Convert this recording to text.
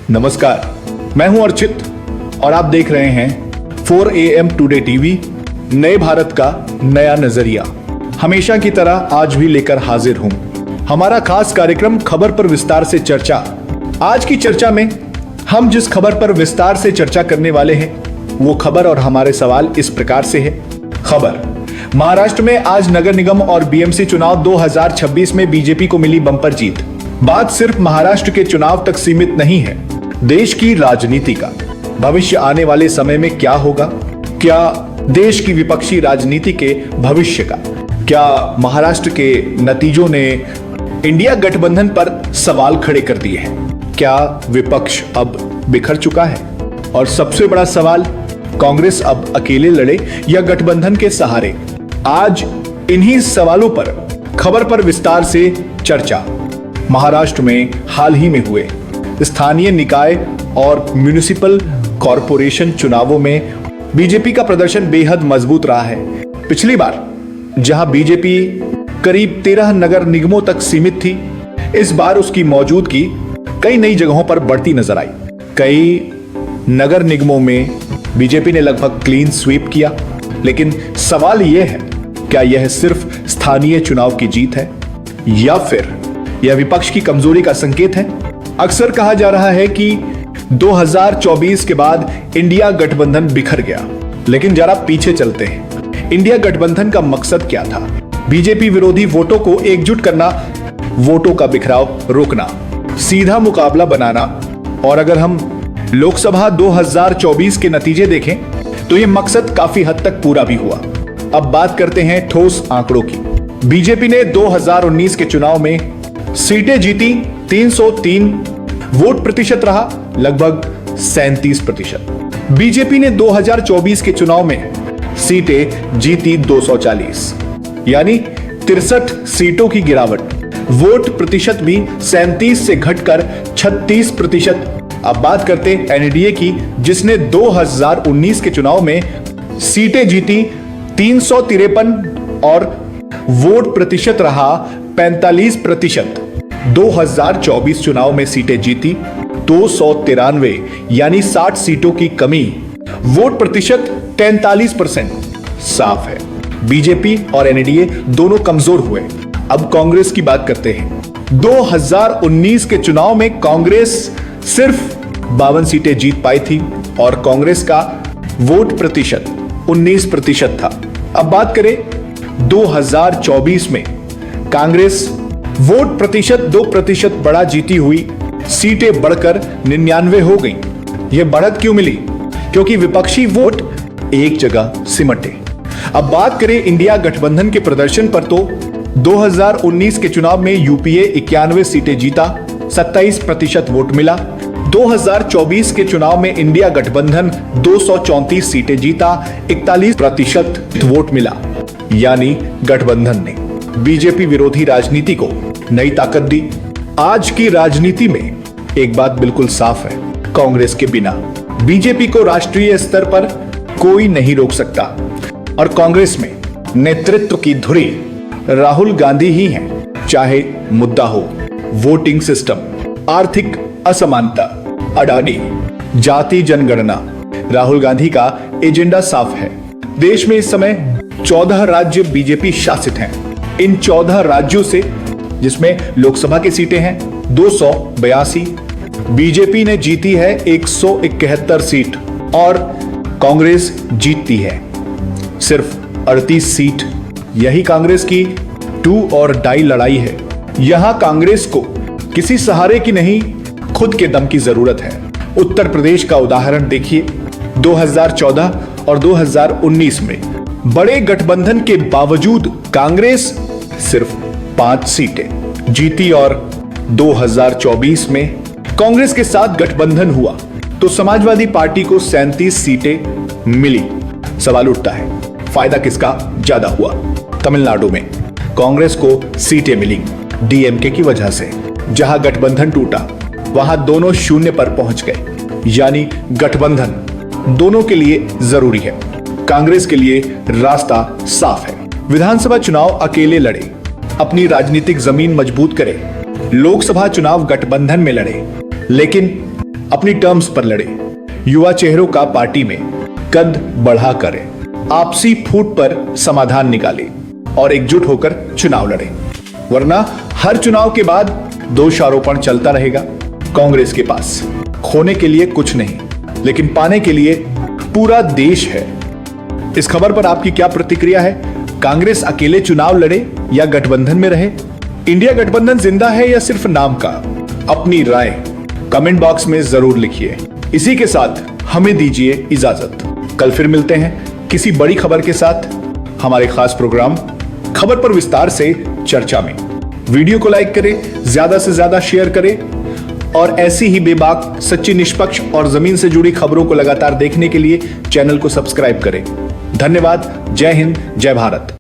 नमस्कार, मैं हूं अर्चित और आप देख रहे हैं 4 AM टुडे टीवी। नए भारत का नया नजरिया हमेशा की तरह आज भी लेकर हाजिर हूं। हमारा खास कार्यक्रम खबर पर विस्तार से चर्चा। आज की चर्चा में हम जिस खबर पर विस्तार से चर्चा करने वाले हैं वो खबर और हमारे सवाल इस प्रकार से है। खबर: महाराष्ट्र में आज नगर निगम और बीएमसी चुनाव 2026 में बीजेपी को मिली बम्पर जीत। बात सिर्फ महाराष्ट्र के चुनाव तक सीमित नहीं है, देश की राजनीति का भविष्य आने वाले समय में क्या होगा, क्या देश की विपक्षी राजनीति के भविष्य का, क्या महाराष्ट्र के नतीजों ने इंडिया गठबंधन पर सवाल खड़े कर दिए हैं, क्या विपक्ष अब बिखर चुका है, और सबसे बड़ा सवाल, कांग्रेस अब अकेले लड़े या गठबंधन के सहारे। आज इन्हीं सवालों पर खबर पर विस्तार से चर्चा। महाराष्ट्र में हाल ही में हुए स्थानीय निकाय और म्युनिसिपल कॉरपोरेशन चुनावों में बीजेपी का प्रदर्शन बेहद मजबूत रहा है। पिछली बार जहां बीजेपी करीब 13 नगर निगमों तक सीमित थी, इस बार उसकी मौजूदगी कई नई जगहों पर बढ़ती नजर आई। कई नगर निगमों में बीजेपी ने लगभग क्लीन स्वीप किया। लेकिन सवाल यह है, क्या यह सिर्फ स्थानीय चुनाव की जीत है या फिर यह विपक्ष की कमजोरी का संकेत है? अक्सर कहा जा रहा है कि 2024 के बाद इंडिया गठबंधन बिखर गया, लेकिन जरा पीछे चलते हैं। इंडिया गठबंधन का मकसद क्या था? बीजेपी विरोधी वोटों को एकजुट करना, वोटों का बिखराव रोकना, सीधा मुकाबला बनाना। और अगर हम लोकसभा 2024 के नतीजे देखें तो यह मकसद काफी हद तक पूरा भी हुआ। अब बात करते हैं ठोस आंकड़ों की। बीजेपी ने 2019 के चुनाव में सीटें जीती, 303 वोट प्रतिशत रहा लगभग 37%। बीजेपी ने 2024 के चुनाव में सीटें जीती 240, यानी 63 सीटों की गिरावट। वोट प्रतिशत भी 37 से घटकर 36%। अब बात करते हैं एनडीए की, जिसने 2019 के चुनाव में सीटें जीती 353 और वोट प्रतिशत रहा 45%। 2024 चुनाव में सीटें जीती 293, यानी 60 सीटों की कमी, वोट प्रतिशत 43%। साफ है, बीजेपी और एनडीए दोनों कमजोर हुए। अब कांग्रेस की बात करते हैं। 2019 के चुनाव में कांग्रेस सिर्फ 52 सीटें जीत पाई थी और कांग्रेस का वोट प्रतिशत 19% था। अब बात करें 2024 में, कांग्रेस वोट प्रतिशत 2% बढ़ा जीती हुई, सीटें बढ़कर 99 हो गई। यह बढ़त क्यों मिली? क्योंकि विपक्षी वोट एक जगह सिमटे। अब बात करें इंडिया गठबंधन के प्रदर्शन पर तो 2019 के चुनाव में यूपीए 91 सीटें जीता, 27% वोट मिला। 2024 के चुनाव में इंडिया गठबंधन 234 सीटें जीता, 41% वोट मिला। यानी गठबंधन ने बीजेपी विरोधी राजनीति को नई ताकत दी। आज की राजनीति में एक बात बिल्कुल साफ है, कांग्रेस के बिना बीजेपी को राष्ट्रीय स्तर पर कोई नहीं रोक सकता। और कांग्रेस में नेतृत्व की धुरी राहुल गांधी ही हैं। चाहे मुद्दा हो वोटिंग सिस्टम, आर्थिक असमानता, अडानी, जाति जनगणना, राहुल गांधी का एजेंडा साफ है। देश में इस समय 14 राज्य बीजेपी शासित हैं। इन 14 राज्यों से, जिसमें लोकसभा की सीटें हैं 282, बीजेपी ने जीती है 171 सीट और कांग्रेस जीतती है सिर्फ 38 सीट। यही कांग्रेस की डू और डाई लड़ाई है। यहां कांग्रेस को किसी सहारे की नहीं, खुद के दम की जरूरत है। उत्तर प्रदेश का उदाहरण देखिए। 2014 और 2019 में बड़े गठबंधन के बावजूद कांग्रेस सिर्फ 5 सीटें जीती और 2024 में कांग्रेस के साथ गठबंधन हुआ तो समाजवादी पार्टी को 37 सीटें मिली। सवाल उठता है, फायदा किसका ज्यादा हुआ? तमिलनाडु में कांग्रेस को सीटें मिली डीएमके की वजह से। जहां गठबंधन टूटा वहां दोनों शून्य पर पहुंच गए। यानी गठबंधन दोनों के लिए जरूरी है। कांग्रेस के लिए रास्ता साफ है। विधानसभा चुनाव अकेले लड़े, अपनी राजनीतिक जमीन मजबूत करे। लोकसभा चुनाव गठबंधन में लड़े, लेकिन अपनी टर्म्स पर लड़े, युवा चेहरों का पार्टी में कद बढ़ा करे, आपसी फूट पर समाधान निकाले और एकजुट होकर चुनाव लड़े। वरना हर चुनाव के बाद दोषारोपण चलता रहेगा। कांग्रेस के पास खोने के लिए कुछ नहीं, लेकिन पाने के लिए पूरा देश है। इस खबर पर आपकी क्या प्रतिक्रिया है? कांग्रेस अकेले चुनाव लड़े या गठबंधन में रहे? इंडिया गठबंधन जिंदा है या सिर्फ नाम का? अपनी राय कमेंट बॉक्स में जरूर लिखिए। इसी के साथ हमें दीजिए इजाजत। कल फिर मिलते हैं किसी बड़ी खबर के साथ हमारे खास प्रोग्राम खबर पर विस्तार से चर्चा में। वीडियो को लाइक करें, ज्यादा से ज्यादा शेयर करें और ऐसी ही बेबाक, सच्ची, निष्पक्ष और जमीन से जुड़ी खबरों को लगातार देखने के लिए चैनल को सब्सक्राइब करें। धन्यवाद। जय हिंद, जय भारत।